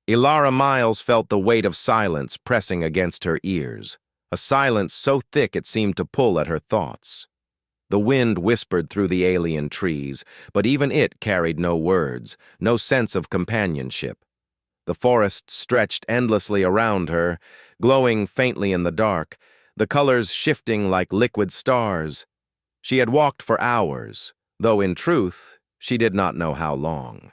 Ilara Miles felt the weight of silence pressing against her ears, a silence so thick it seemed to pull at her thoughts. The wind whispered through the alien trees, but even it carried no words, no sense of companionship. The forest stretched endlessly around her, glowing faintly in the dark, the colors shifting like liquid stars. She had walked for hours, though in truth, she did not know how long.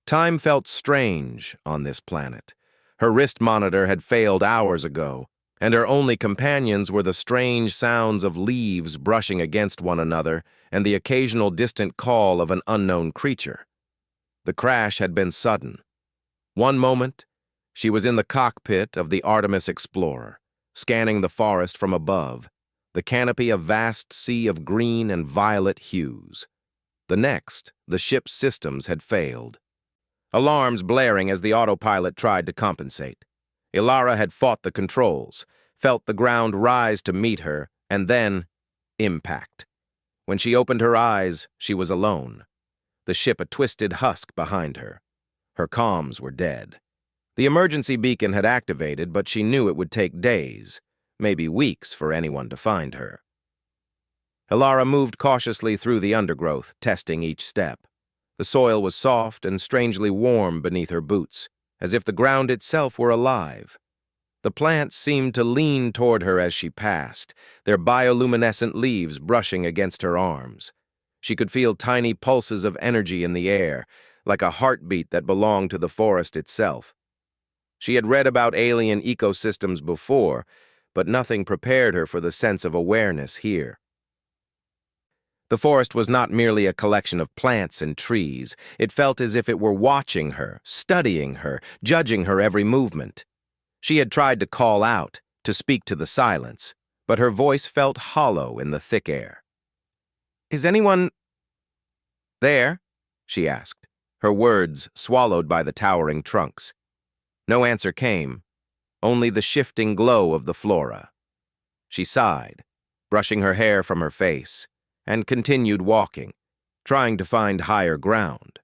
Time felt strange on this planet. Her wrist monitor had failed hours ago, and her only companions were the strange sounds of leaves brushing against one another and the occasional distant call of an unknown creature. The crash had been sudden. One moment, she was in the cockpit of the Artemis Explorer, scanning the forest from above, the canopy a vast sea of green and violet hues. The next, the ship's systems had failed. Alarms blaring as the autopilot tried to compensate. Ilara had fought the controls, felt the ground rise to meet her, and then, impact. When she opened her eyes, she was alone. The ship a twisted husk behind her. Her comms were dead. The emergency beacon had activated, but she knew it would take days, maybe weeks, for anyone to find her. Ilara moved cautiously through the undergrowth, testing each step. The soil was soft and strangely warm beneath her boots, as if the ground itself were alive. The plants seemed to lean toward her as she passed, their bioluminescent leaves brushing against her arms. She could feel tiny pulses of energy in the air, like a heartbeat that belonged to the forest itself. She had read about alien ecosystems before, but nothing prepared her for the sense of awareness here. The forest was not merely a collection of plants and trees. It felt as if it were watching her, studying her, judging her every movement. She had tried to call out, to speak to the silence, but her voice felt hollow in the thick air. "Is anyone there?" she asked, her words swallowed by the towering trunks. No answer came, only the shifting glow of the flora. She sighed, brushing her hair from her face, and continued walking, trying to find higher ground.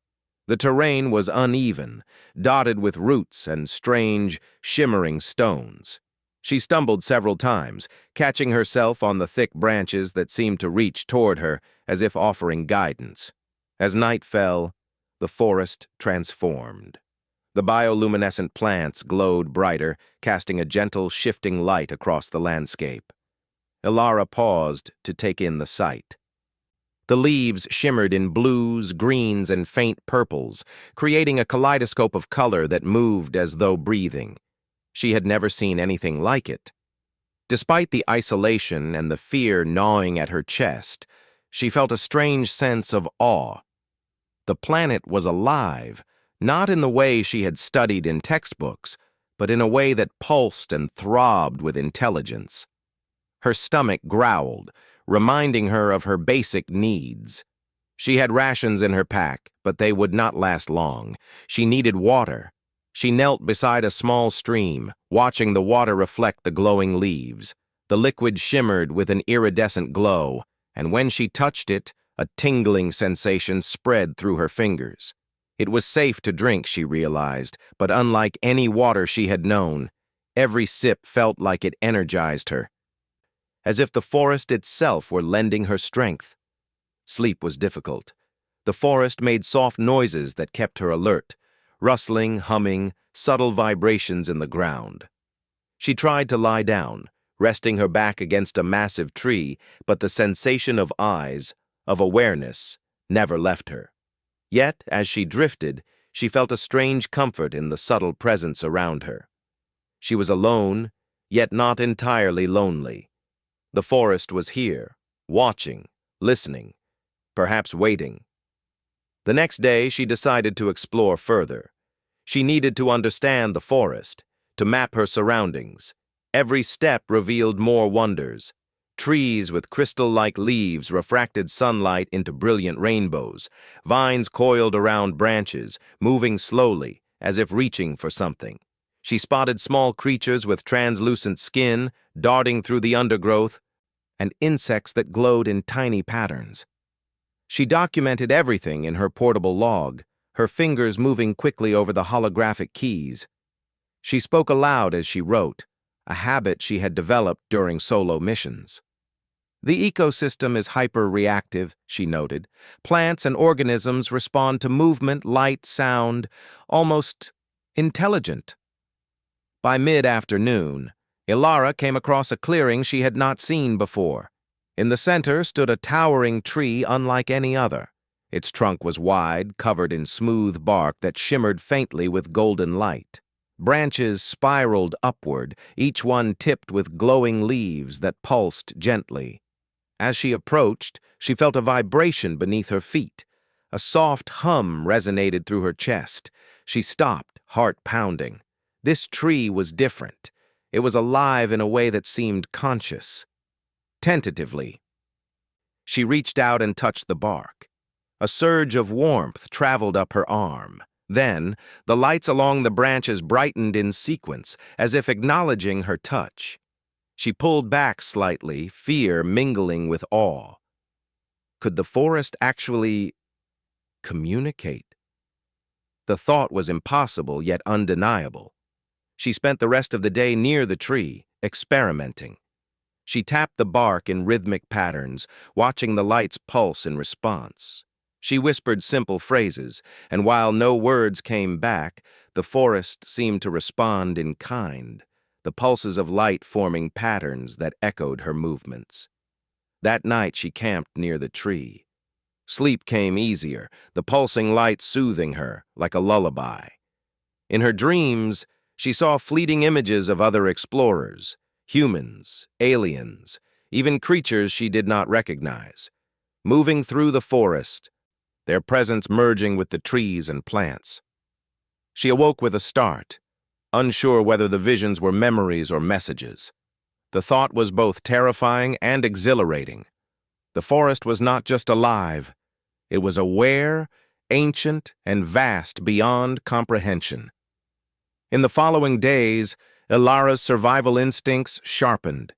The terrain was uneven, dotted with roots and strange, shimmering stones. She stumbled several times, catching herself on the thick branches that seemed to reach toward her as if offering guidance. As night fell, the forest transformed. The bioluminescent plants glowed brighter, casting a gentle, shifting light across the landscape. Ilara paused to take in the sight. The leaves shimmered in blues, greens, and faint purples, creating a kaleidoscope of color that moved as though breathing. She had never seen anything like it. Despite the isolation and the fear gnawing at her chest, she felt a strange sense of awe. The planet was alive, not in the way she had studied in textbooks, but in a way that pulsed and throbbed with intelligence. Her stomach growled, reminding her of her basic needs. She had rations in her pack, but they would not last long. She needed water. She knelt beside a small stream, watching the water reflect the glowing leaves. The liquid shimmered with an iridescent glow, and when she touched it, a tingling sensation spread through her fingers. It was safe to drink, she realized, but unlike any water she had known, every sip felt like it energized her, as if the forest itself were lending her strength. Sleep was difficult. The forest made soft noises that kept her alert, rustling, humming, subtle vibrations in the ground. She tried to lie down, resting her back against a massive tree, but the sensation of eyes, of awareness, never left her. Yet, as she drifted, she felt a strange comfort in the subtle presence around her. She was alone, yet not entirely lonely. The forest was here, watching, listening, perhaps waiting. The next day, she decided to explore further. She needed to understand the forest, to map her surroundings. Every step revealed more wonders. Trees with crystal-like leaves refracted sunlight into brilliant rainbows. Vines coiled around branches, moving slowly, as if reaching for something. She spotted small creatures with translucent skin, darting through the undergrowth, and insects that glowed in tiny patterns. She documented everything in her portable log, her fingers moving quickly over the holographic keys. She spoke aloud as she wrote, a habit she had developed during solo missions. The ecosystem is hyper-reactive, she noted. Plants and organisms respond to movement, light, sound, almost intelligent. By mid-afternoon, Ilara came across a clearing she had not seen before. In the center stood a towering tree unlike any other. Its trunk was wide, covered in smooth bark that shimmered faintly with golden light. Branches spiraled upward, each one tipped with glowing leaves that pulsed gently. As she approached, she felt a vibration beneath her feet. A soft hum resonated through her chest. She stopped, heart pounding. This tree was different. It was alive in a way that seemed conscious. Tentatively, she reached out and touched the bark. A surge of warmth traveled up her arm. Then, the lights along the branches brightened in sequence, as if acknowledging her touch. She pulled back slightly, fear mingling with awe. Could the forest actually communicate? The thought was impossible, yet undeniable. She spent the rest of the day near the tree, experimenting. She tapped the bark in rhythmic patterns, watching the lights pulse in response. She whispered simple phrases, and while no words came back, the forest seemed to respond in kind, the pulses of light forming patterns that echoed her movements. That night she camped near the tree. Sleep came easier, the pulsing light soothing her like a lullaby. In her dreams, she saw fleeting images of other explorers, humans, aliens, even creatures she did not recognize, moving through the forest, their presence merging with the trees and plants. She awoke with a start, unsure whether the visions were memories or messages. The thought was both terrifying and exhilarating. The forest was not just alive, it was aware, ancient, and vast beyond comprehension. In the following days, Ilara's survival instincts sharpened.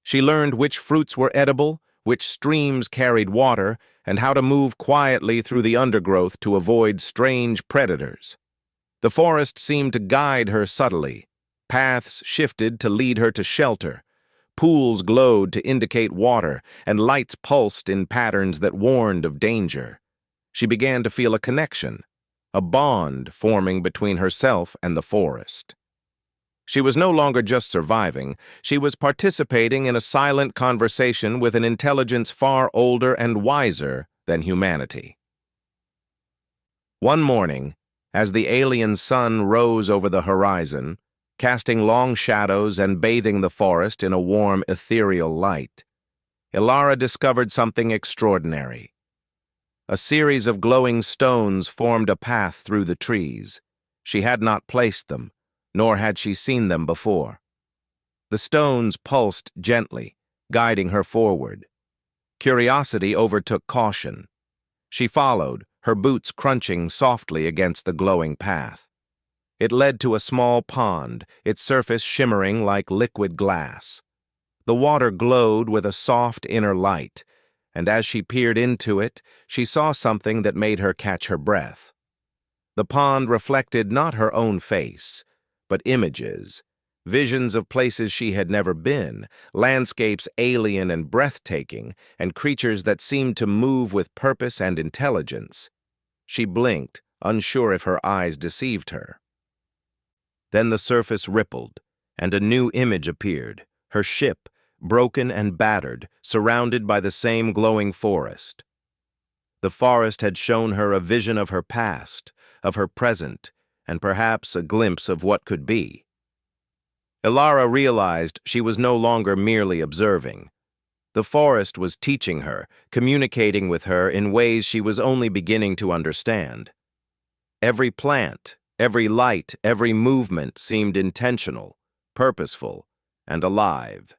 She learned which fruits were edible, which streams carried water, and how to move quietly through the undergrowth to avoid strange predators. The forest seemed to guide her subtly. Paths shifted to lead her to shelter. Pools glowed to indicate water, and lights pulsed in patterns that warned of danger. She began to feel a connection, a bond forming between herself and the forest. She was no longer just surviving, she was participating in a silent conversation with an intelligence far older and wiser than humanity. One morning, as the alien sun rose over the horizon, casting long shadows and bathing the forest in a warm, ethereal light, Ilara discovered something extraordinary. A series of glowing stones formed a path through the trees. She had not placed them, nor had she seen them before. The stones pulsed gently, guiding her forward. Curiosity overtook caution. She followed, her boots crunching softly against the glowing path. It led to a small pond, its surface shimmering like liquid glass. The water glowed with a soft inner light, and as she peered into it, she saw something that made her catch her breath. The pond reflected not her own face, but images, visions of places she had never been, landscapes alien and breathtaking, and creatures that seemed to move with purpose and intelligence. She blinked, unsure if her eyes deceived her. Then the surface rippled, and a new image appeared, her ship, broken and battered, surrounded by the same glowing forest. The forest had shown her a vision of her past, of her present, and perhaps a glimpse of what could be. Ilara realized she was no longer merely observing. The forest was teaching her, communicating with her in ways she was only beginning to understand. Every plant, every light, every movement seemed intentional, purposeful, and alive.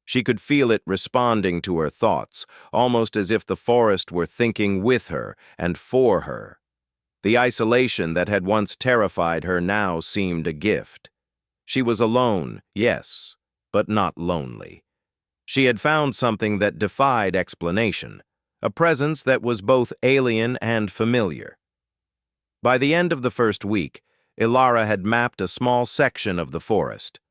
She could feel it responding to her thoughts, almost as if the forest were thinking with her and for her. The isolation that had once terrified her now seemed a gift. She was alone, yes, but not lonely. She had found something that defied explanation, a presence that was both alien and familiar. By the end of the first week, Ilara had mapped a small section of the forest.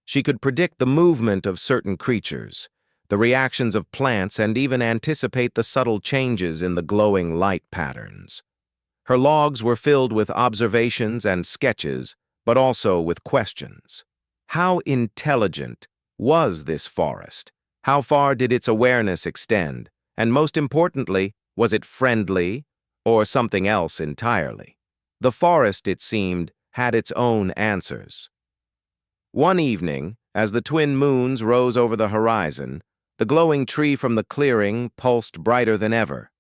She could predict the movement of certain creatures, the reactions of plants, and even anticipate the subtle changes in the glowing light patterns. Her logs were filled with observations and sketches, but also with questions. How intelligent was this forest? How far did its awareness extend? And most importantly, was it friendly or something else entirely? The forest, it seemed, had its own answers. One evening, as the twin moons rose over the horizon, the glowing tree from the clearing pulsed brighter than ever.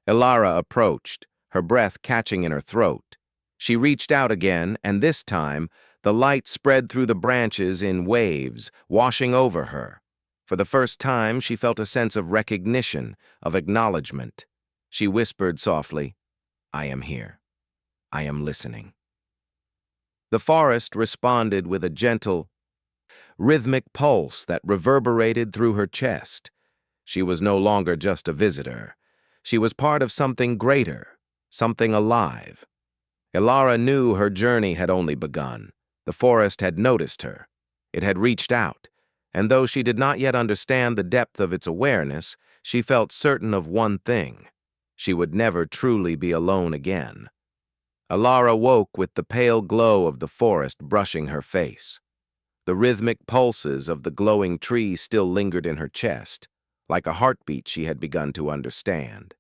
Ilara approached, her breath catching in her throat. She reached out again, and this time, the light spread through the branches in waves, washing over her. For the first time, she felt a sense of recognition, of acknowledgement. She whispered softly, "I am here. I am listening." The forest responded with a gentle, rhythmic pulse that reverberated through her chest. She was no longer just a visitor. She was part of something greater, something alive. Ilara knew her journey had only begun. The forest had noticed her. It had reached out, and though she did not yet understand the depth of its awareness, she felt certain of one thing: she would never truly be alone again. Ilara woke with the pale glow of the forest brushing her face. The rhythmic pulses of the glowing tree still lingered in her chest, like a heartbeat she had begun to understand.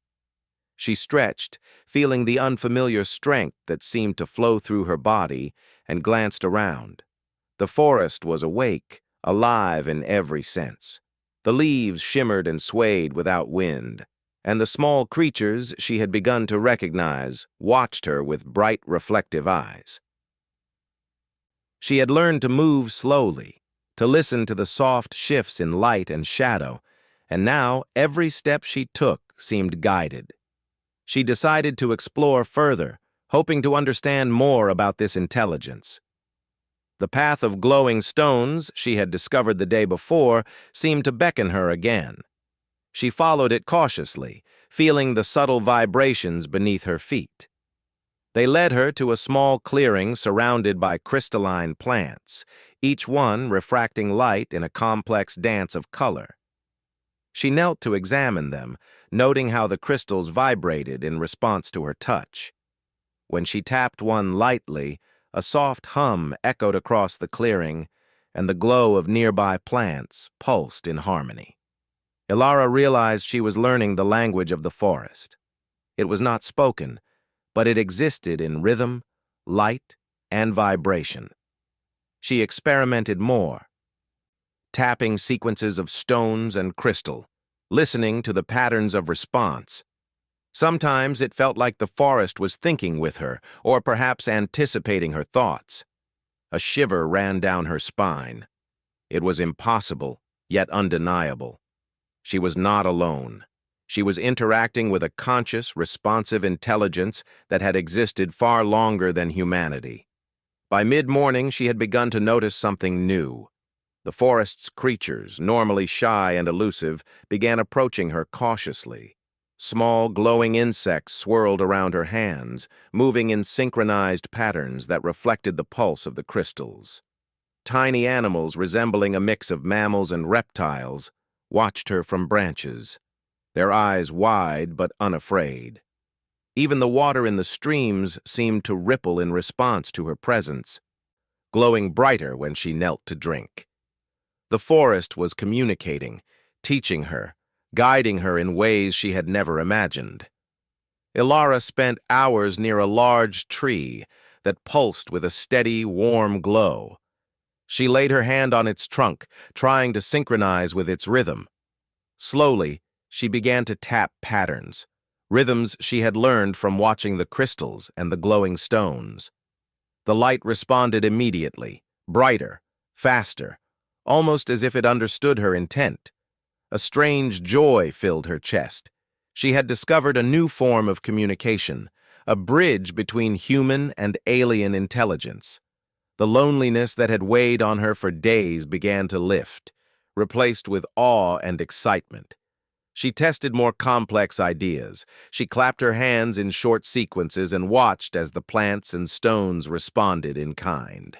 She stretched, feeling the unfamiliar strength that seemed to flow through her body, and glanced around. The forest was awake, alive in every sense. The leaves shimmered and swayed without wind, and the small creatures she had begun to recognize watched her with bright, reflective eyes. She had learned to move slowly, to listen to the soft shifts in light and shadow, and now every step she took seemed guided. She decided to explore further, hoping to understand more about this intelligence. The path of glowing stones she had discovered the day before seemed to beckon her again. She followed it cautiously, feeling the subtle vibrations beneath her feet. They led her to a small clearing surrounded by crystalline plants, each one refracting light in a complex dance of color. She knelt to examine them, noting how the crystals vibrated in response to her touch. When she tapped one lightly, a soft hum echoed across the clearing, and the glow of nearby plants pulsed in harmony. Ilara realized she was learning the language of the forest. It was not spoken, but it existed in rhythm, light, and vibration. She experimented more, tapping sequences of stones and crystal, listening to the patterns of response. Sometimes it felt like the forest was thinking with her, or perhaps anticipating her thoughts. A shiver ran down her spine. It was impossible, yet undeniable. She was not alone. She was interacting with a conscious, responsive intelligence that had existed far longer than humanity. By mid-morning, she had begun to notice something new. The forest's creatures, normally shy and elusive, began approaching her cautiously. Small, glowing insects swirled around her hands, moving in synchronized patterns that reflected the pulse of the crystals. Tiny animals resembling a mix of mammals and reptiles watched her from branches, their eyes wide but unafraid. Even the water in the streams seemed to ripple in response to her presence, glowing brighter when she knelt to drink. The forest was communicating, teaching her, guiding her in ways she had never imagined. Ilara spent hours near a large tree that pulsed with a steady, warm glow. She laid her hand on its trunk, trying to synchronize with its rhythm. Slowly, she began to tap patterns, rhythms she had learned from watching the crystals and the glowing stones. The light responded immediately, brighter, faster, almost as if it understood her intent. A strange joy filled her chest. She had discovered a new form of communication, a bridge between human and alien intelligence. The loneliness that had weighed on her for days began to lift, replaced with awe and excitement. She tested more complex ideas. She clapped her hands in short sequences and watched as the plants and stones responded in kind.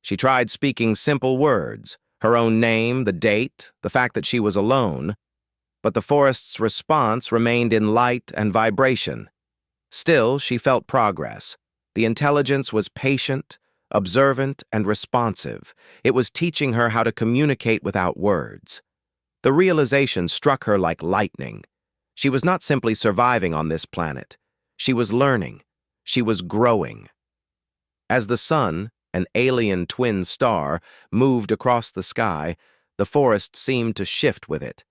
She tried speaking simple words, her own name, the date, the fact that she was alone, but the forest's response remained in light and vibration. Still, she felt progress. The intelligence was patient, observant, and responsive. It was teaching her how to communicate without words. The realization struck her like lightning. She was not simply surviving on this planet. She was learning. She was growing. As the sun, an alien twin star, moved across the sky, the forest seemed to shift with it.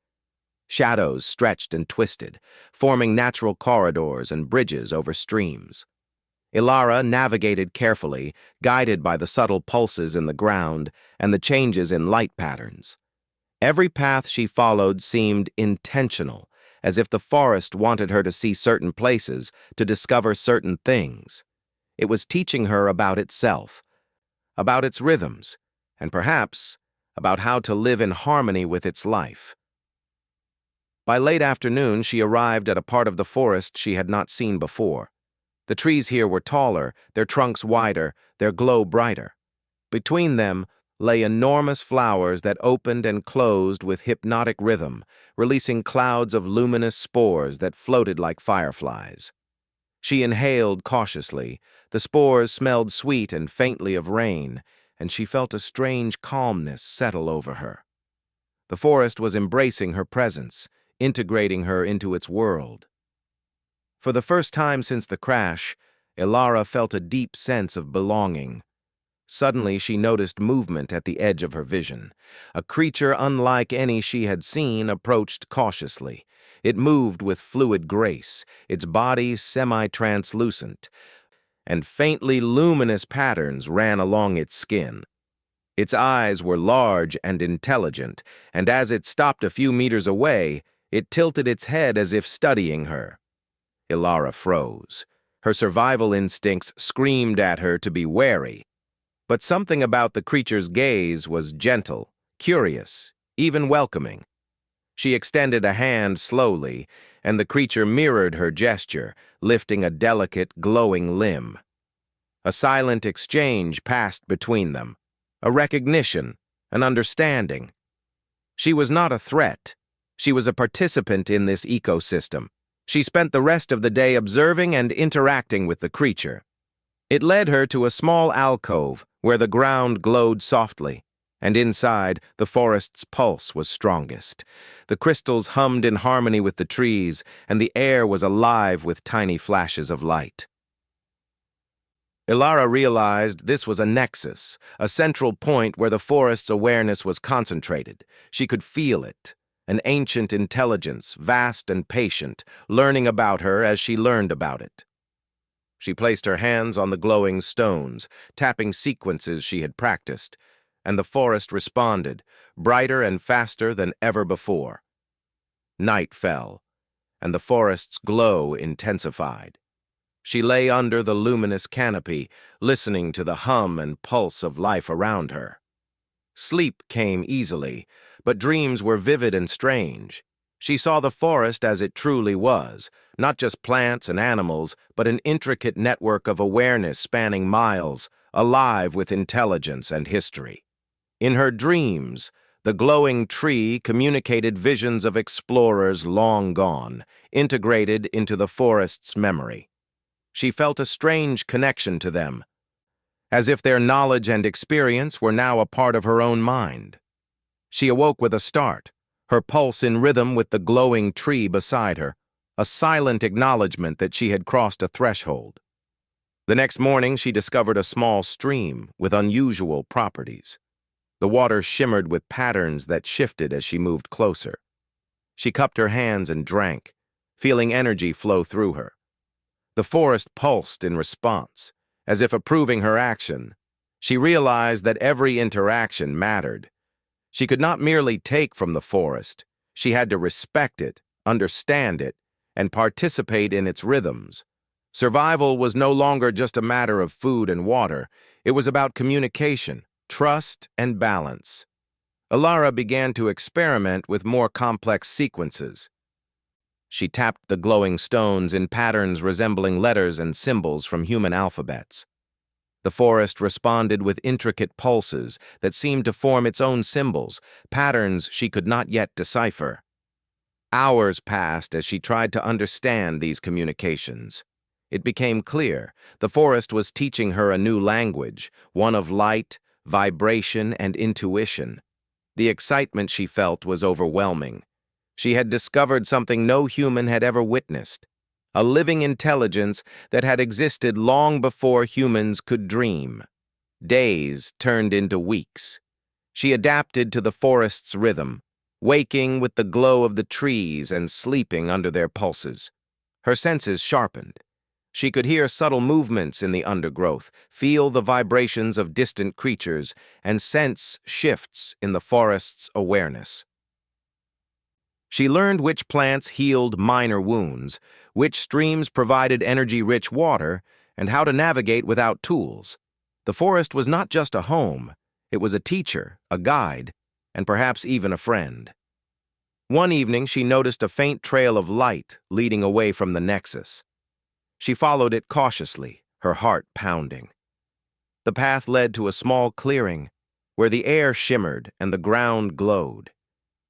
Shadows stretched and twisted, forming natural corridors and bridges over streams. Ilara navigated carefully, guided by the subtle pulses in the ground and the changes in light patterns. Every path she followed seemed intentional, as if the forest wanted her to see certain places, to discover certain things. It was teaching her about itself, about its rhythms, and perhaps about how to live in harmony with its life. By late afternoon, she arrived at a part of the forest she had not seen before. The trees here were taller, their trunks wider, their glow brighter. Between them lay enormous flowers that opened and closed with hypnotic rhythm, releasing clouds of luminous spores that floated like fireflies. She inhaled cautiously. The spores smelled sweet and faintly of rain, and she felt a strange calmness settle over her. The forest was embracing her presence, integrating her into its world. For the first time since the crash, Ilara felt a deep sense of belonging. Suddenly, she noticed movement at the edge of her vision. A creature unlike any she had seen approached cautiously. It moved with fluid grace, its body semi-translucent, and faintly luminous patterns ran along its skin. Its eyes were large and intelligent, and as it stopped a few meters away, it tilted its head as if studying her. Ilara froze. Her survival instincts screamed at her to be wary. But something about the creature's gaze was gentle, curious, even welcoming. She extended a hand slowly, and the creature mirrored her gesture, lifting a delicate, glowing limb. A silent exchange passed between them, a recognition, an understanding. She was not a threat. She was a participant in this ecosystem. She spent the rest of the day observing and interacting with the creature. It led her to a small alcove where the ground glowed softly, and inside, the forest's pulse was strongest. The crystals hummed in harmony with the trees, and the air was alive with tiny flashes of light. Ilara realized this was a nexus, a central point where the forest's awareness was concentrated. She could feel it, an ancient intelligence, vast and patient, learning about her as she learned about it. She placed her hands on the glowing stones, tapping sequences she had practiced, and the forest responded, brighter and faster than ever before. Night fell, and the forest's glow intensified. She lay under the luminous canopy, listening to the hum and pulse of life around her. Sleep came easily, but dreams were vivid and strange. She saw the forest as it truly was, not just plants and animals, but an intricate network of awareness spanning miles, alive with intelligence and history. In her dreams, the glowing tree communicated visions of explorers long gone, integrated into the forest's memory. She felt a strange connection to them, as if their knowledge and experience were now a part of her own mind. She awoke with a start, her pulse in rhythm with the glowing tree beside her, a silent acknowledgement that she had crossed a threshold. The next morning, she discovered a small stream with unusual properties. The water shimmered with patterns that shifted as she moved closer. She cupped her hands and drank, feeling energy flow through her. The forest pulsed in response, as if approving her action. She realized that every interaction mattered. She could not merely take from the forest. She had to respect it, understand it, and participate in its rhythms. Survival was no longer just a matter of food and water. It was about communication, trust, and balance. Ilara began to experiment with more complex sequences. She tapped the glowing stones in patterns resembling letters and symbols from human alphabets. The forest responded with intricate pulses that seemed to form its own symbols, patterns she could not yet decipher. Hours passed as she tried to understand these communications. It became clear the forest was teaching her a new language, one of light, vibration, and intuition. The excitement she felt was overwhelming. She had discovered something no human had ever witnessed, a living intelligence that had existed long before humans could dream. Days turned into weeks. She adapted to the forest's rhythm, waking with the glow of the trees and sleeping under their pulses. Her senses sharpened. She could hear subtle movements in the undergrowth, feel the vibrations of distant creatures, and sense shifts in the forest's awareness. She learned which plants healed minor wounds, which streams provided energy-rich water, and how to navigate without tools. The forest was not just a home, it was a teacher, a guide, and perhaps even a friend. One evening, she noticed a faint trail of light leading away from the nexus. She followed it cautiously, her heart pounding. The path led to a small clearing, where the air shimmered and the ground glowed.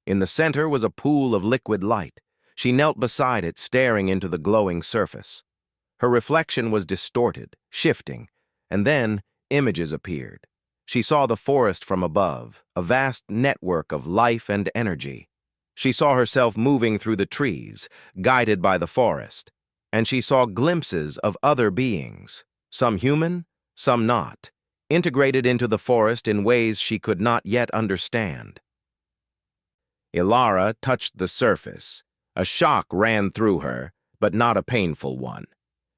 In the center was a pool of liquid light. She knelt beside it, staring into the glowing surface. Her reflection was distorted, shifting, and then images appeared. She saw the forest from above, a vast network of life and energy. She saw herself moving through the trees, guided by the forest, and she saw glimpses of other beings, some human, some not, integrated into the forest in ways she could not yet understand. Ilara touched the surface. A shock ran through her, but not a painful one.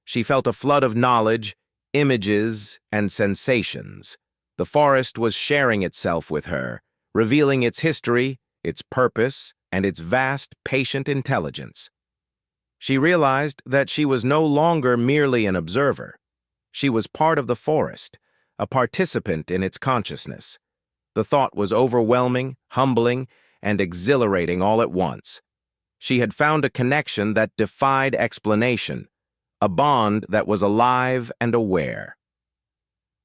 She felt a flood of knowledge, images, and sensations. The forest was sharing itself with her, revealing its history, its purpose, and its vast, patient intelligence. She realized that she was no longer merely an observer. She was part of the forest, a participant in its consciousness. The thought was overwhelming, humbling, and exhilarating all at once. She had found a connection that defied explanation, a bond that was alive and aware.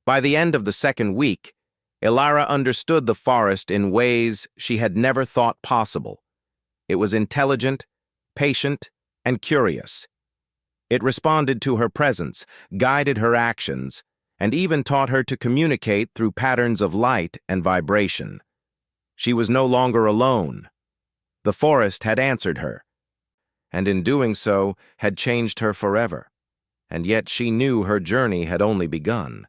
By the end of the second week, Ilara understood the forest in ways she had never thought possible. It was intelligent, patient, and curious. It responded to her presence, guided her actions, and even taught her to communicate through patterns of light and vibration. She was no longer alone. The forest had answered her, and in doing so had changed her forever. And yet she knew her journey had only begun.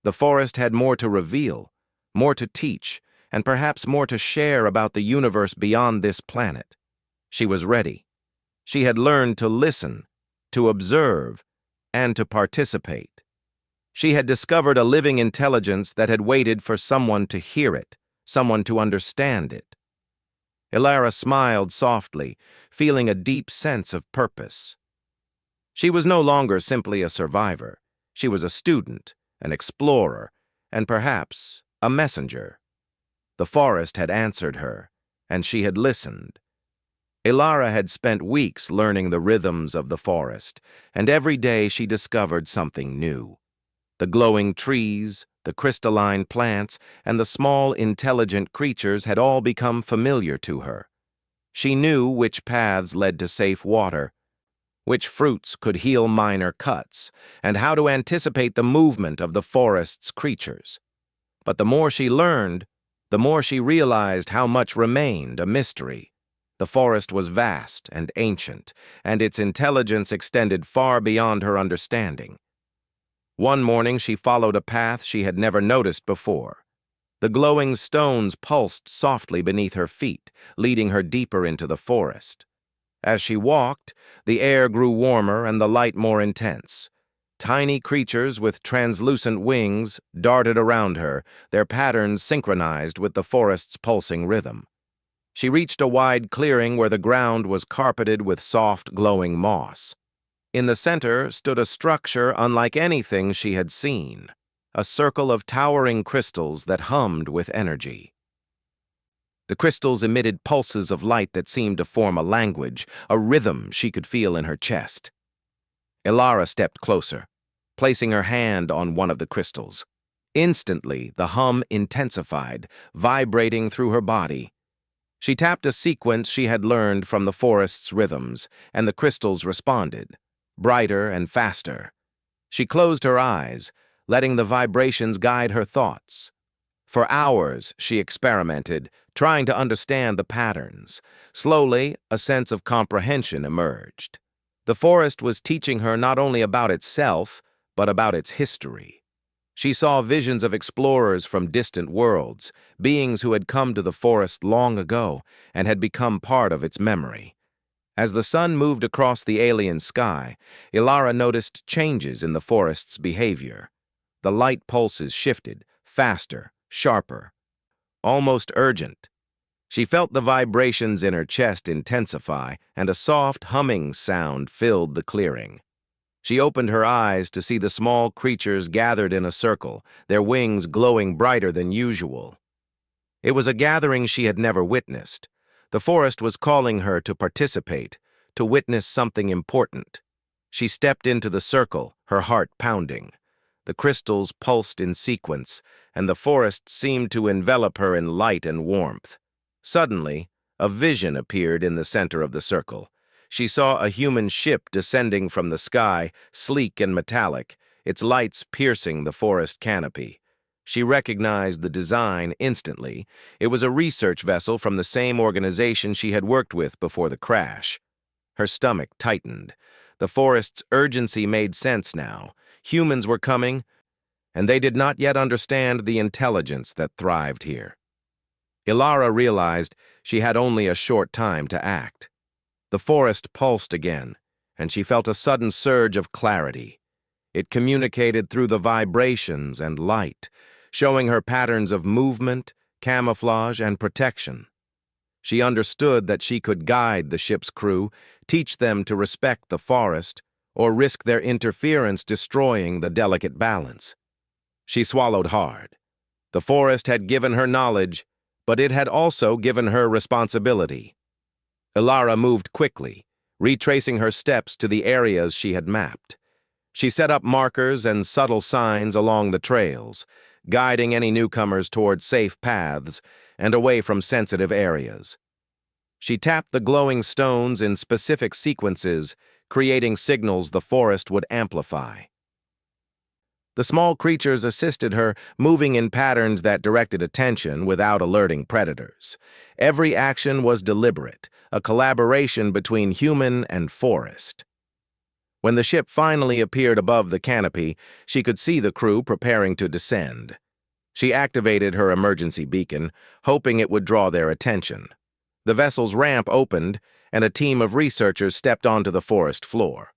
The forest had more to reveal, more to teach, and perhaps more to share about the universe beyond this planet. She was ready. She had learned to listen, to observe, and to participate. She had discovered a living intelligence that had waited for someone to hear it, someone to understand it. Ilara smiled softly, feeling a deep sense of purpose. She was no longer simply a survivor. She was a student, an explorer, and perhaps a messenger. The forest had answered her, and she had listened. Ilara had spent weeks learning the rhythms of the forest, and every day she discovered something new. The glowing trees, the crystalline plants, and the small, intelligent creatures had all become familiar to her. She knew which paths led to safe water, which fruits could heal minor cuts, and how to anticipate the movement of the forest's creatures. But the more she learned, the more she realized how much remained a mystery. The forest was vast and ancient, and its intelligence extended far beyond her understanding. One morning she followed a path she had never noticed before. The glowing stones pulsed softly beneath her feet, leading her deeper into the forest. As she walked, the air grew warmer and the light more intense. Tiny creatures with translucent wings darted around her, their patterns synchronized with the forest's pulsing rhythm. She reached a wide clearing where the ground was carpeted with soft, glowing moss. In the center stood a structure unlike anything she had seen, a circle of towering crystals that hummed with energy. The crystals emitted pulses of light that seemed to form a language, a rhythm she could feel in her chest. Ilara stepped closer, placing her hand on one of the crystals. Instantly, the hum intensified, vibrating through her body. She tapped a sequence she had learned from the forest's rhythms, and the crystals responded, brighter and faster. She closed her eyes, letting the vibrations guide her thoughts. For hours, she experimented, trying to understand the patterns. Slowly, a sense of comprehension emerged. The forest was teaching her not only about itself, but about its history. She saw visions of explorers from distant worlds, beings who had come to the forest long ago and had become part of its memory. As the sun moved across the alien sky, Ilara noticed changes in the forest's behavior. The light pulses shifted, faster, sharper, almost urgent. She felt the vibrations in her chest intensify, and a soft humming sound filled the clearing. She opened her eyes to see the small creatures gathered in a circle, their wings glowing brighter than usual. It was a gathering she had never witnessed. The forest was calling her to participate, to witness something important. She stepped into the circle, her heart pounding. The crystals pulsed in sequence, and the forest seemed to envelop her in light and warmth. Suddenly, a vision appeared in the center of the circle. She saw a human ship descending from the sky, sleek and metallic, its lights piercing the forest canopy. She recognized the design instantly. It was a research vessel from the same organization she had worked with before the crash. Her stomach tightened. The forest's urgency made sense now. Humans were coming, and they did not yet understand the intelligence that thrived here. Ilara realized she had only a short time to act. The forest pulsed again, and she felt a sudden surge of clarity. It communicated through the vibrations and light, showing her patterns of movement, camouflage, and protection. She understood that she could guide the ship's crew, teach them to respect the forest, or risk their interference destroying the delicate balance. She swallowed hard. The forest had given her knowledge, but it had also given her responsibility. Ilara moved quickly, retracing her steps to the areas she had mapped. She set up markers and subtle signs along the trails, guiding any newcomers toward safe paths and away from sensitive areas. She tapped the glowing stones in specific sequences, creating signals the forest would amplify. The small creatures assisted her, moving in patterns that directed attention without alerting predators. Every action was deliberate, a collaboration between human and forest. When the ship finally appeared above the canopy, she could see the crew preparing to descend. She activated her emergency beacon, hoping it would draw their attention. The vessel's ramp opened, and a team of researchers stepped onto the forest floor.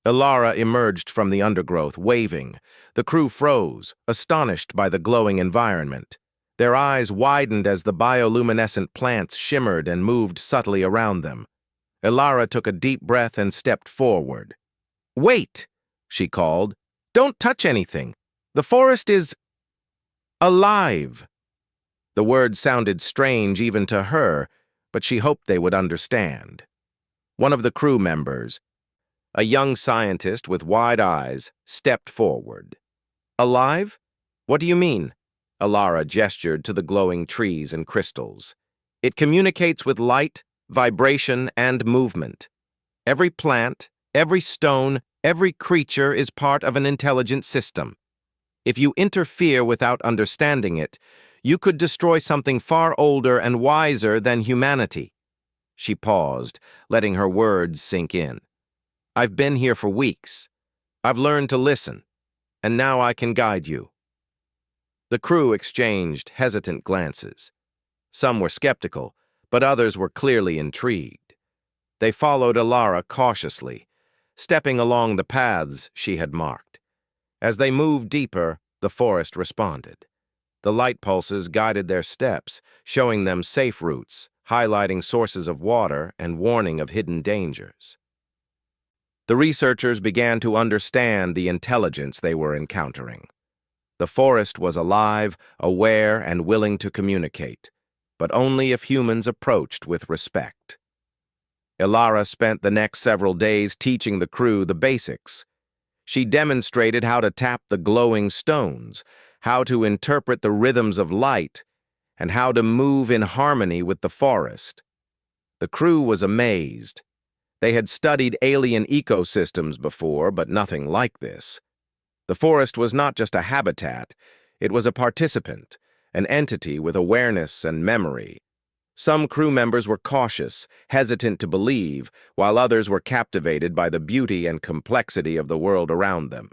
Ilara emerged from the undergrowth, waving. The crew froze, astonished by the glowing environment. Their eyes widened as the bioluminescent plants shimmered and moved subtly around them. Ilara took a deep breath and stepped forward. "Wait!" she called. "Don't touch anything. The forest is alive." The words sounded strange even to her, but she hoped they would understand. One of the crew members, a young scientist with wide eyes, stepped forward. "Alive? What do you mean?" Ilara gestured to the glowing trees and crystals. "It communicates with light, vibration, and movement. Every plant, every stone, every creature is part of an intelligent system. If you interfere without understanding it, you could destroy something far older and wiser than humanity." She paused, letting her words sink in. "I've been here for weeks. I've learned to listen, and now I can guide you." The crew exchanged hesitant glances. Some were skeptical, but others were clearly intrigued. They followed Ilara cautiously, stepping along the paths she had marked. As they moved deeper, the forest responded. The light pulses guided their steps, showing them safe routes, highlighting sources of water and warning of hidden dangers. The researchers began to understand the intelligence they were encountering. The forest was alive, aware, and willing to communicate, but only if humans approached with respect. Ilara spent the next several days teaching the crew the basics. She demonstrated how to tap the glowing stones, how to interpret the rhythms of light, and how to move in harmony with the forest. The crew was amazed. They had studied alien ecosystems before, but nothing like this. The forest was not just a habitat, it was a participant, an entity with awareness and memory. Some crew members were cautious, hesitant to believe, while others were captivated by the beauty and complexity of the world around them.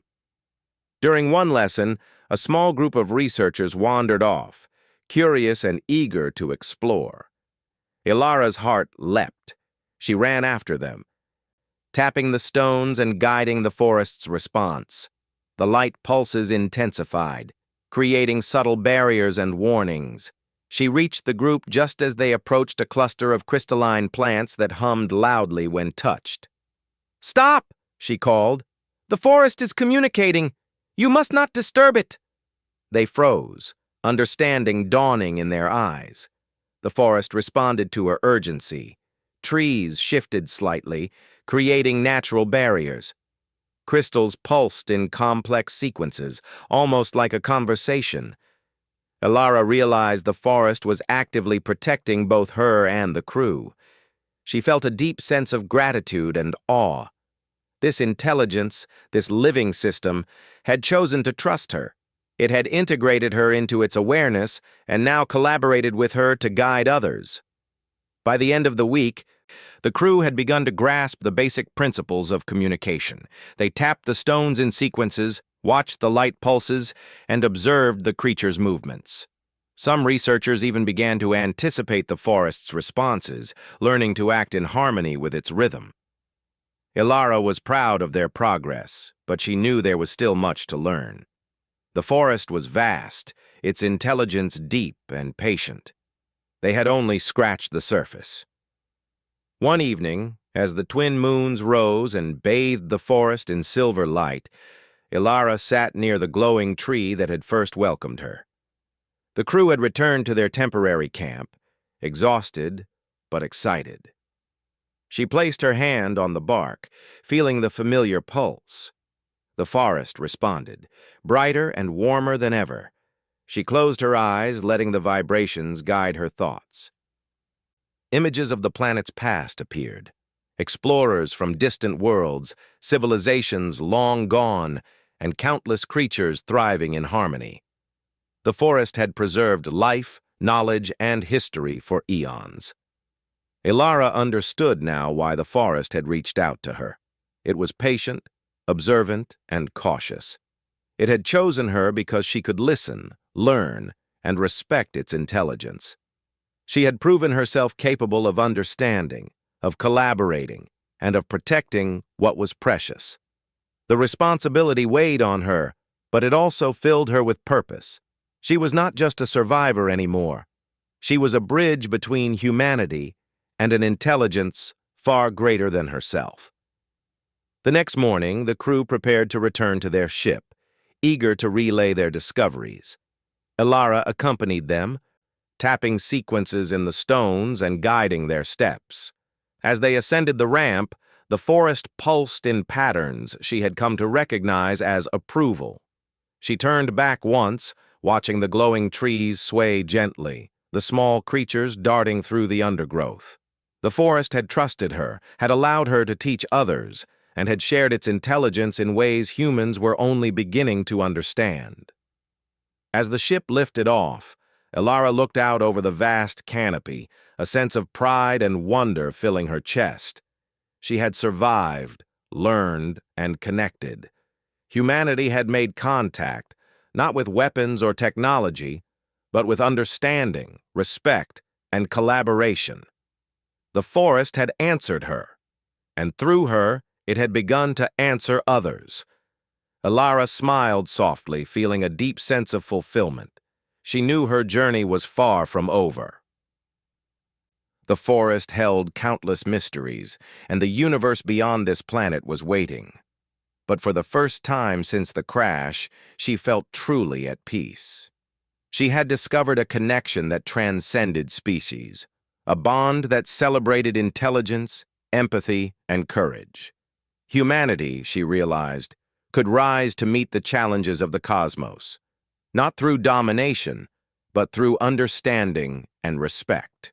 During one lesson, a small group of researchers wandered off, curious and eager to explore. Ilara's heart leapt. She ran after them, tapping the stones and guiding the forest's response. The light pulses intensified, creating subtle barriers and warnings. She reached the group just as they approached a cluster of crystalline plants that hummed loudly when touched. "Stop!" she called. "The forest is communicating. You must not disturb it." They froze, understanding dawning in their eyes. The forest responded to her urgency. Trees shifted slightly, creating natural barriers. Crystals pulsed in complex sequences, almost like a conversation. Ilara realized the forest was actively protecting both her and the crew. She felt a deep sense of gratitude and awe. This intelligence, this living system, had chosen to trust her. It had integrated her into its awareness and now collaborated with her to guide others. By the end of the week, the crew had begun to grasp the basic principles of communication. They tapped the stones in sequences, watched the light pulses, and observed the creature's movements. Some researchers even began to anticipate the forest's responses, learning to act in harmony with its rhythm. Ilara was proud of their progress, but she knew there was still much to learn. The forest was vast, its intelligence deep and patient. They had only scratched the surface. One evening, as the twin moons rose and bathed the forest in silver light, Ilara sat near the glowing tree that had first welcomed her. The crew had returned to their temporary camp, exhausted but excited. She placed her hand on the bark, feeling the familiar pulse. The forest responded, brighter and warmer than ever. She closed her eyes, letting the vibrations guide her thoughts. Images of the planet's past appeared. Explorers from distant worlds, civilizations long gone, and countless creatures thriving in harmony. The forest had preserved life, knowledge, and history for eons. Ilara understood now why the forest had reached out to her. It was patient, observant, and cautious. It had chosen her because she could listen, learn, and respect its intelligence. She had proven herself capable of understanding, of collaborating, and of protecting what was precious. The responsibility weighed on her, but it also filled her with purpose. She was not just a survivor anymore. She was a bridge between humanity and an intelligence far greater than herself. The next morning, the crew prepared to return to their ship, eager to relay their discoveries. Ilara accompanied them, tapping sequences in the stones and guiding their steps. As they ascended the ramp, the forest pulsed in patterns she had come to recognize as approval. She turned back once, watching the glowing trees sway gently, the small creatures darting through the undergrowth. The forest had trusted her, had allowed her to teach others, and had shared its intelligence in ways humans were only beginning to understand. As the ship lifted off, Ilara looked out over the vast canopy, a sense of pride and wonder filling her chest. She had survived, learned, and connected. Humanity had made contact, not with weapons or technology, but with understanding, respect, and collaboration. The forest had answered her, and through her, it had begun to answer others. Ilara smiled softly, feeling a deep sense of fulfillment. She knew her journey was far from over. The forest held countless mysteries, and the universe beyond this planet was waiting. But for the first time since the crash, she felt truly at peace. She had discovered a connection that transcended species, a bond that celebrated intelligence, empathy, and courage. Humanity, she realized, could rise to meet the challenges of the cosmos, not through domination, but through understanding and respect.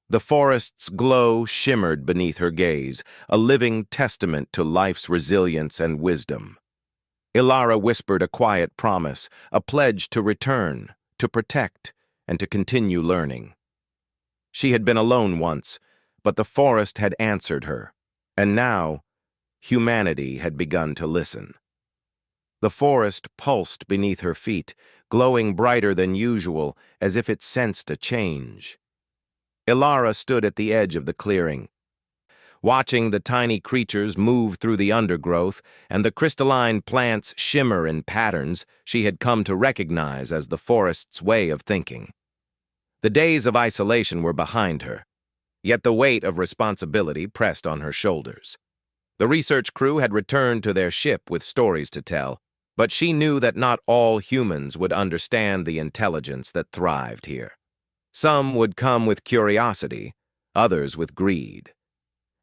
The forest's glow shimmered beneath her gaze, a living testament to life's resilience and wisdom. Ilara whispered a quiet promise, a pledge to return, to protect, and to continue learning. She had been alone once, but the forest had answered her, and now humanity had begun to listen. The forest pulsed beneath her feet, glowing brighter than usual, as if it sensed a change. Ilara stood at the edge of the clearing, watching the tiny creatures move through the undergrowth and the crystalline plants shimmer in patterns she had come to recognize as the forest's way of thinking. The days of isolation were behind her, yet the weight of responsibility pressed on her shoulders. The research crew had returned to their ship with stories to tell, but she knew that not all humans would understand the intelligence that thrived here. Some would come with curiosity, others with greed.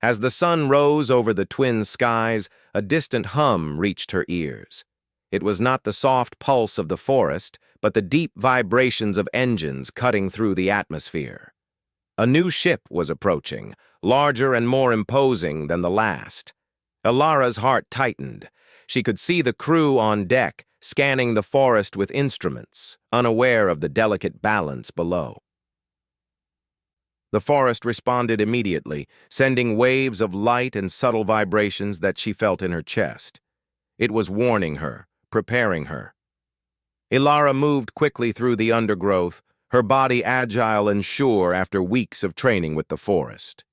As the sun rose over the twin skies, a distant hum reached her ears. It was not the soft pulse of the forest, but the deep vibrations of engines cutting through the atmosphere. A new ship was approaching, larger and more imposing than the last. Ilara's heart tightened. She could see the crew on deck, scanning the forest with instruments, unaware of the delicate balance below. The forest responded immediately, sending waves of light and subtle vibrations that she felt in her chest. It was warning her, preparing her. Ilara moved quickly through the undergrowth, her body agile and sure after weeks of training with the forest.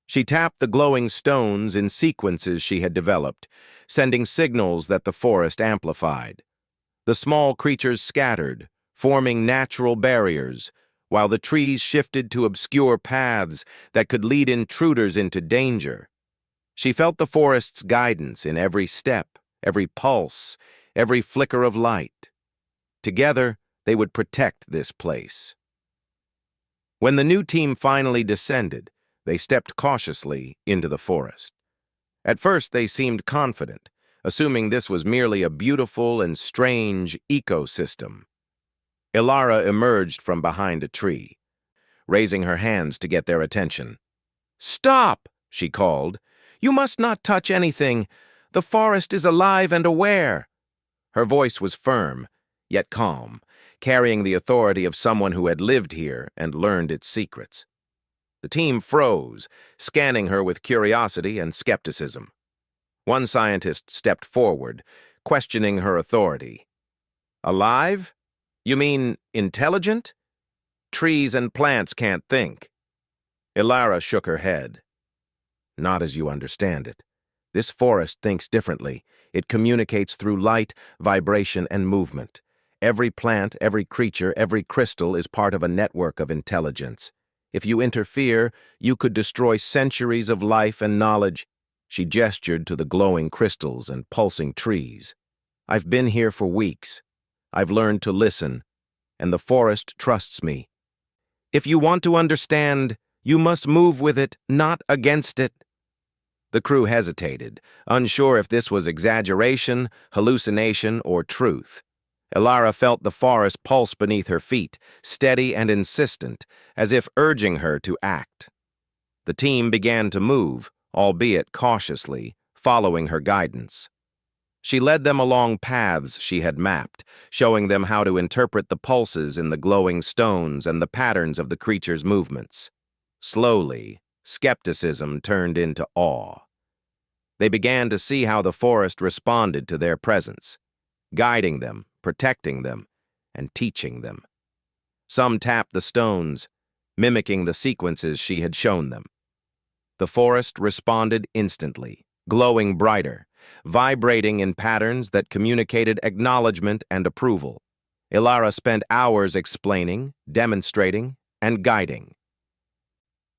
She tapped the glowing stones in sequences she had developed, sending signals that the forest amplified. The small creatures scattered, forming natural barriers, while the trees shifted to obscure paths that could lead intruders into danger. She felt the forest's guidance in every step, every pulse, every flicker of light. Together, they would protect this place. When the new team finally descended, they stepped cautiously into the forest. At first, they seemed confident, assuming this was merely a beautiful and strange ecosystem. Ilara emerged from behind a tree, raising her hands to get their attention. "Stop!" she called. "You must not touch anything. The forest is alive and aware." Her voice was firm, yet calm, carrying the authority of someone who had lived here and learned its secrets. The team froze, scanning her with curiosity and skepticism. One scientist stepped forward, questioning her authority. "Alive? You mean intelligent? Trees and plants can't think." Ilara shook her head. "Not as you understand it. This forest thinks differently. It communicates through light, vibration, and movement. Every plant, every creature, every crystal is part of a network of intelligence. If you interfere, you could destroy centuries of life and knowledge." She gestured to the glowing crystals and pulsing trees. "I've been here for weeks. I've learned to listen, and the forest trusts me. If you want to understand, you must move with it, not against it." The crew hesitated, unsure if this was exaggeration, hallucination, or truth. Ilara felt the forest pulse beneath her feet, steady and insistent, as if urging her to act. The team began to move, albeit cautiously, following her guidance. She led them along paths she had mapped, showing them how to interpret the pulses in the glowing stones and the patterns of the creature's movements. Slowly, skepticism turned into awe. They began to see how the forest responded to their presence, guiding them, protecting them, and teaching them. Some tapped the stones, mimicking the sequences she had shown them. The forest responded instantly, glowing brighter, vibrating in patterns that communicated acknowledgement and approval. Ilara spent hours explaining, demonstrating, and guiding.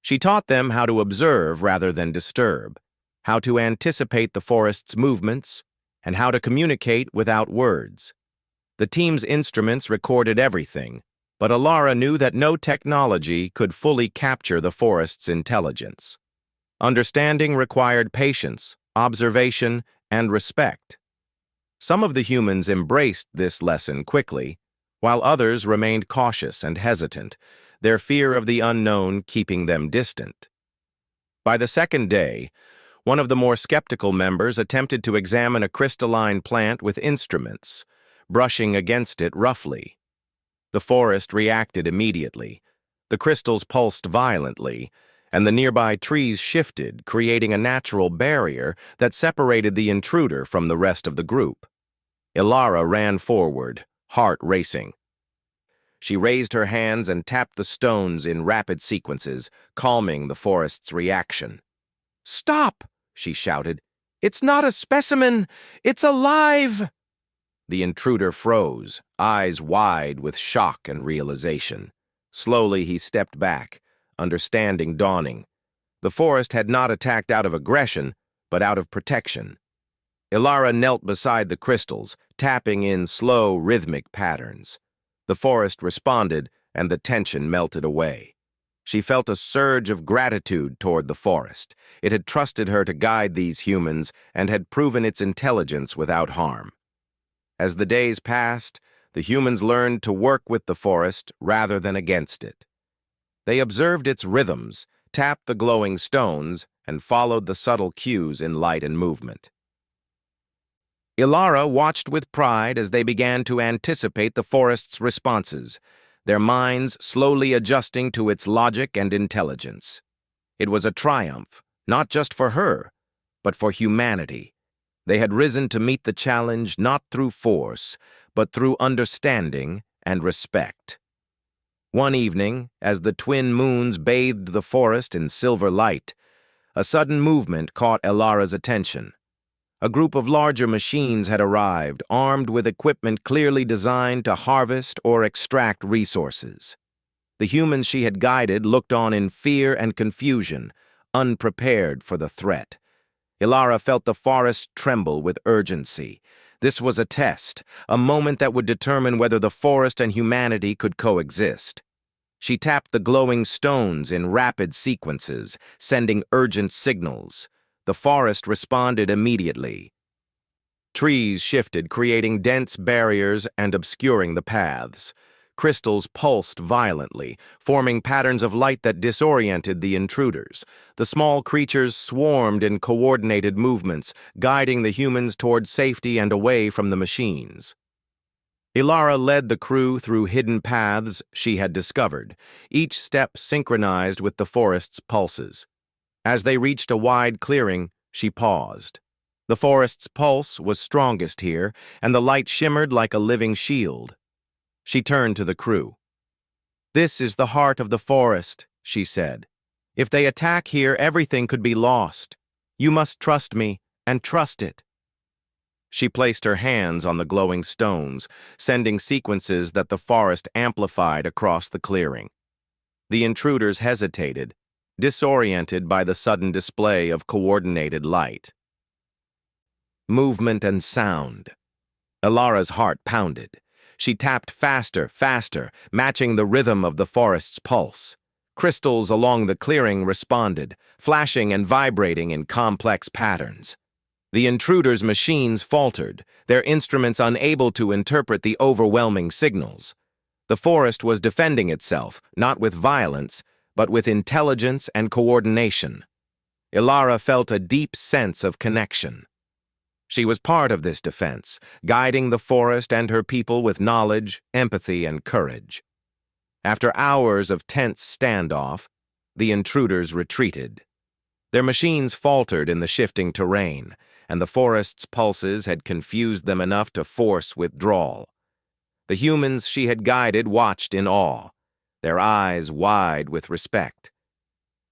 She taught them how to observe rather than disturb, how to anticipate the forest's movements, and how to communicate without words. The team's instruments recorded everything, but Alara knew that no technology could fully capture the forest's intelligence. Understanding required patience, observation, and respect. Some of the humans embraced this lesson quickly, while others remained cautious and hesitant, their fear of the unknown keeping them distant. By the second day, one of the more skeptical members attempted to examine a crystalline plant with instruments, brushing against it roughly. The forest reacted immediately. The crystals pulsed violently, and the nearby trees shifted, creating a natural barrier that separated the intruder from the rest of the group. Alara ran forward, heart racing. She raised her hands and tapped the stones in rapid sequences, calming the forest's reaction. "Stop!" she shouted. "It's not a specimen! It's alive!" The intruder froze, eyes wide with shock and realization. Slowly he stepped back, understanding dawning. The forest had not attacked out of aggression, but out of protection. Alara knelt beside the crystals, tapping in slow, rhythmic patterns. The forest responded, and the tension melted away. She felt a surge of gratitude toward the forest. It had trusted her to guide these humans and had proven its intelligence without harm. As the days passed, the humans learned to work with the forest rather than against it. They observed its rhythms, tapped the glowing stones, and followed the subtle cues in light and movement. Alara watched with pride as they began to anticipate the forest's responses, their minds slowly adjusting to its logic and intelligence. It was a triumph, not just for her, but for humanity. They had risen to meet the challenge not through force, but through understanding and respect. One evening, as the twin moons bathed the forest in silver light, a sudden movement caught Alara's attention. A group of larger machines had arrived, armed with equipment clearly designed to harvest or extract resources. The humans she had guided looked on in fear and confusion, unprepared for the threat. Alara felt the forest tremble with urgency. This was a test, a moment that would determine whether the forest and humanity could coexist. She tapped the glowing stones in rapid sequences, sending urgent signals. The forest responded immediately. Trees shifted, creating dense barriers and obscuring the paths. Crystals pulsed violently, forming patterns of light that disoriented the intruders. The small creatures swarmed in coordinated movements, guiding the humans toward safety and away from the machines. Alara led the crew through hidden paths she had discovered, each step synchronized with the forest's pulses. As they reached a wide clearing, she paused. The forest's pulse was strongest here, and the light shimmered like a living shield. She turned to the crew. "This is the heart of the forest," she said. "If they attack here, everything could be lost. You must trust me, and trust it." She placed her hands on the glowing stones, sending sequences that the forest amplified across the clearing. The intruders hesitated, disoriented by the sudden display of coordinated light. Movement and sound. Alara's heart pounded. She tapped faster, matching the rhythm of the forest's pulse. Crystals along the clearing responded, flashing and vibrating in complex patterns. The intruders' machines faltered, their instruments unable to interpret the overwhelming signals. The forest was defending itself, not with violence, but with intelligence and coordination. Alara felt a deep sense of connection. She was part of this defense, guiding the forest and her people with knowledge, empathy, and courage. After hours of tense standoff, the intruders retreated. Their machines faltered in the shifting terrain, and the forest's pulses had confused them enough to force withdrawal. The humans she had guided watched in awe, their eyes wide with respect.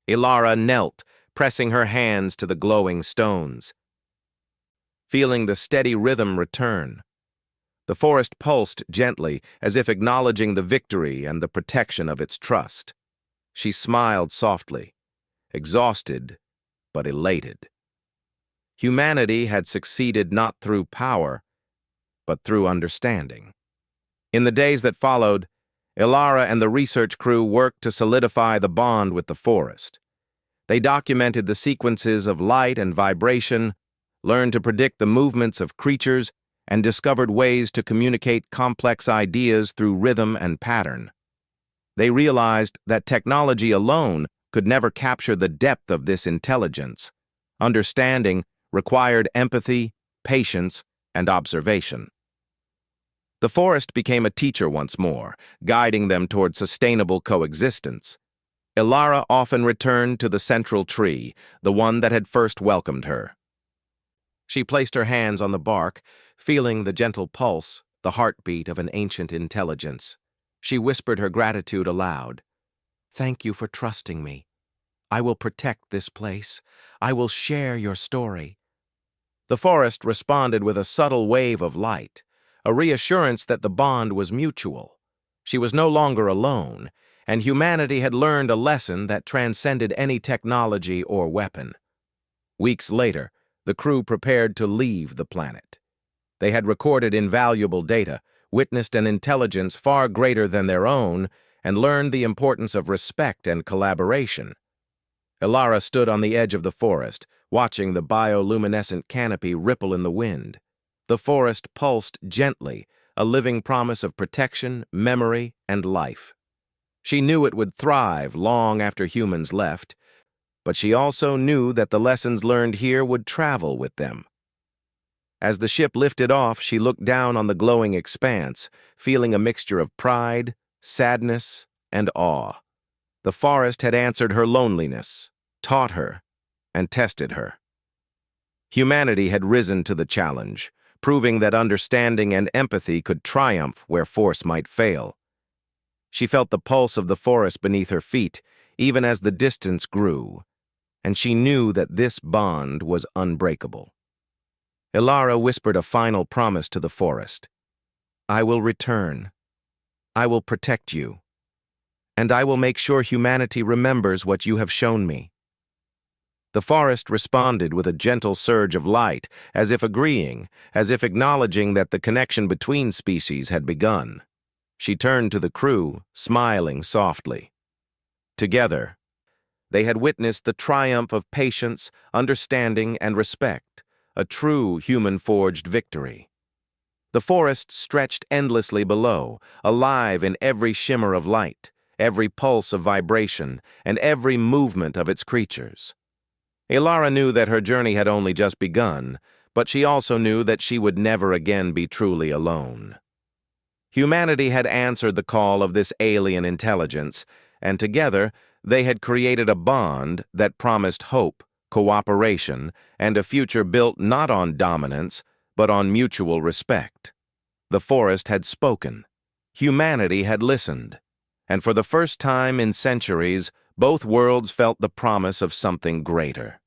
Alara knelt, pressing her hands to the glowing stones. Feeling the steady rhythm return, the forest pulsed gently, as if acknowledging the victory and the protection of its trust. She smiled softly, exhausted but elated. Humanity had succeeded not through power, but through understanding. In the days that followed, Ilara and the research crew worked to solidify the bond with the forest. They documented the sequences of light and vibration, learned to predict the movements of creatures, and discovered ways to communicate complex ideas through rhythm and pattern. They realized that technology alone could never capture the depth of this intelligence. Understanding required empathy, patience, and observation. The forest became a teacher once more, guiding them toward sustainable coexistence. Ilara often returned to the central tree, the one that had first welcomed her. She placed her hands on the bark, feeling the gentle pulse, the heartbeat of an ancient intelligence. She whispered her gratitude aloud. "Thank you for trusting me. I will protect this place. I will share your story." The forest responded with a subtle wave of light, a reassurance that the bond was mutual. She was no longer alone, and humanity had learned a lesson that transcended any technology or weapon. Weeks later, the crew prepared to leave the planet. They had recorded invaluable data, witnessed an intelligence far greater than their own, and learned the importance of respect and collaboration. Ilara stood on the edge of the forest, watching the bioluminescent canopy ripple in the wind. The forest pulsed gently, a living promise of protection, memory, and life. She knew it would thrive long after humans left, but she also knew that the lessons learned here would travel with them. As the ship lifted off, she looked down on the glowing expanse, feeling a mixture of pride, sadness, and awe. The forest had answered her loneliness, taught her, and tested her. Humanity had risen to the challenge, proving that understanding and empathy could triumph where force might fail. She felt the pulse of the forest beneath her feet, even as the distance grew, and she knew that this bond was unbreakable. Ilara whispered a final promise to the forest. "I will return. I will protect you. And I will make sure humanity remembers what you have shown me." The forest responded with a gentle surge of light, as if agreeing, as if acknowledging that the connection between species had begun. She turned to the crew, smiling softly. Together, they had witnessed the triumph of patience, understanding, and respect, a true human-forged victory. The forest stretched endlessly below, alive in every shimmer of light, every pulse of vibration, and every movement of its creatures. Ilara knew that her journey had only just begun, but she also knew that she would never again be truly alone. Humanity had answered the call of this alien intelligence, and together they had created a bond that promised hope, cooperation, and a future built not on dominance, but on mutual respect. The forest had spoken. Humanity had listened. And for the first time in centuries, both worlds felt the promise of something greater.